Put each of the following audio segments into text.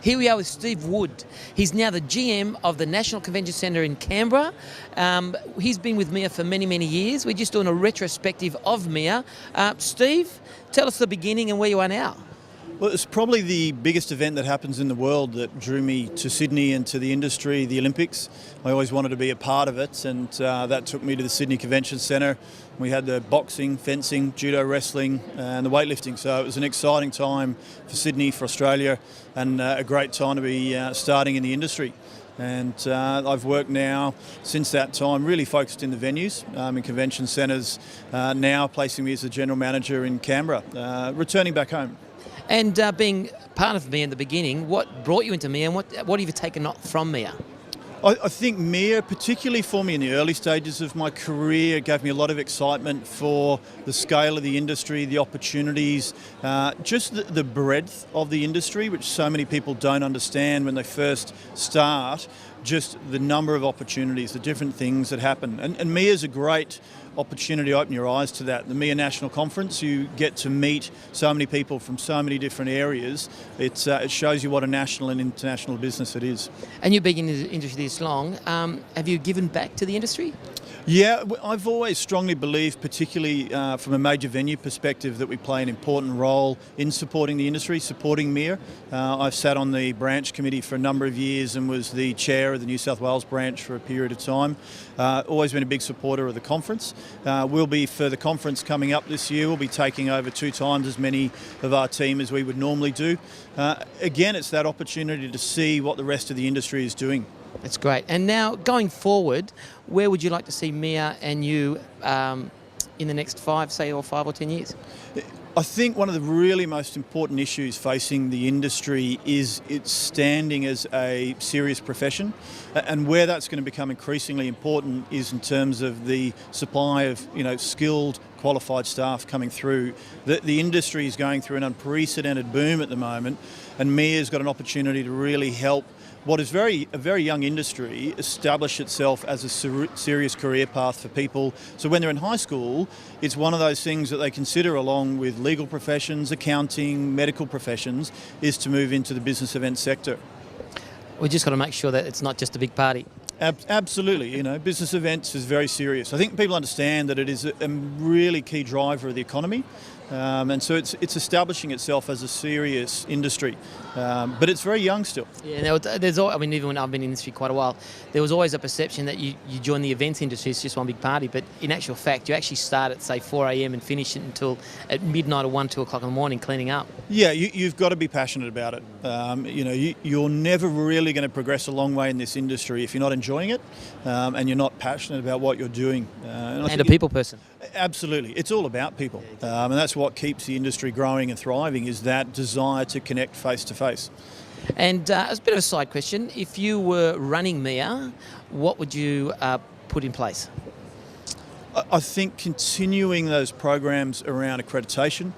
Here we are with Steve Wood. He's now the GM of the National Convention Centre in Canberra. He's been with MEA for many, many years. We're just doing a retrospective of MEA. Steve, tell us the beginning and where you are now. Well, it's probably the biggest event that happens in the world that drew me to Sydney and to the industry, the Olympics. I always wanted to be a part of it, and that took me to the Sydney Convention Centre. We had the boxing, fencing, judo, wrestling and the weightlifting, so it was an exciting time for Sydney, for Australia, and a great time to be starting in the industry. And I've worked now since that time, really focused in the venues, in convention centres, now placing me as the General Manager in Canberra, returning back home. And being part of MEA in the beginning, what brought you into MEA and what have you taken from MEA? I think MEA, particularly for me in the early stages of my career, gave me a lot of excitement for the scale of the industry, the opportunities, just the breadth of the industry, which so many people don't understand when they first start, just the number of opportunities, the different things that happen. And MEA is a great opportunity to open your eyes to that. The MEA National Conference, you get to meet so many people from so many different areas. It shows you what a national and international business it is. And you've been in the industry this long. Have you given back to the industry? Yeah, I've always strongly believed, particularly from a major venue perspective, that we play an important role in supporting the industry, supporting MEA. I've sat on the branch committee for a number of years and was the chair of the New South Wales branch for a period of time. Always been a big supporter of the conference. We'll be, for the conference coming up this year, we'll be taking over 2 times as many of our team as we would normally do. Again, it's that opportunity to see what the rest of the industry is doing. That's great. And now, going forward, where would you like to see MEA and you in the next 5 or 10 years? I think one of the really most important issues facing the industry is its standing as a serious profession, and where that's going to become increasingly important is in terms of the supply of skilled, qualified staff coming through. The industry is going through an unprecedented boom at the moment, and MEA has got an opportunity to really help what is a very young industry establish itself as a serious career path for people. So when they're in high school, it's one of those things that they consider, along with legal professions, accounting, medical professions, is to move into the business event sector. We just got to make sure that it's not just a big party. Absolutely, business events is very serious. I think people understand that it is a really key driver of the economy, and so it's establishing itself as a serious industry, but it's very young still. Yeah, even when I've been in the industry quite a while, there was always a perception that you join the events industry, it's just one big party, but in actual fact, you actually start at, say, 4 a.m. and finish it until at midnight or 2 o'clock in the morning cleaning up. Yeah, you've got to be passionate about it. You're never really going to progress a long way in this industry if you're not enjoying it, and you're not passionate about what you're doing. And a people person. Absolutely. It's all about people. And that's what keeps the industry growing and thriving, is that desire to connect face to face. And as a bit of a side question, if you were running MEA, what would you put in place? I think continuing those programs around accreditation,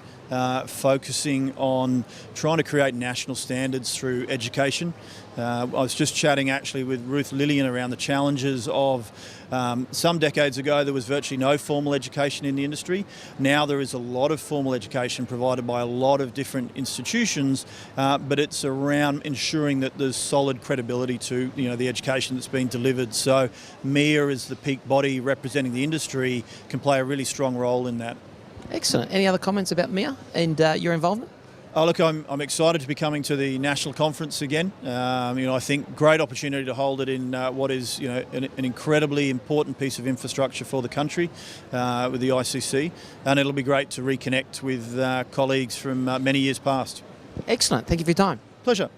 focusing on trying to create national standards through education. I was just chatting actually with Ruth Lillian around the challenges of some decades ago there was virtually no formal education in the industry. Now there is a lot of formal education provided by a lot of different institutions, but it's around ensuring that there's solid credibility to the education that's being delivered. So MEA, as the peak body representing the industry, can play a really strong role in that. Excellent. Any other comments about MEA and your involvement? Oh, look, I'm excited to be coming to the national conference again. I think great opportunity to hold it in what is an incredibly important piece of infrastructure for the country with the ICC, and it'll be great to reconnect with colleagues from many years past. Excellent. Thank you for your time. Pleasure.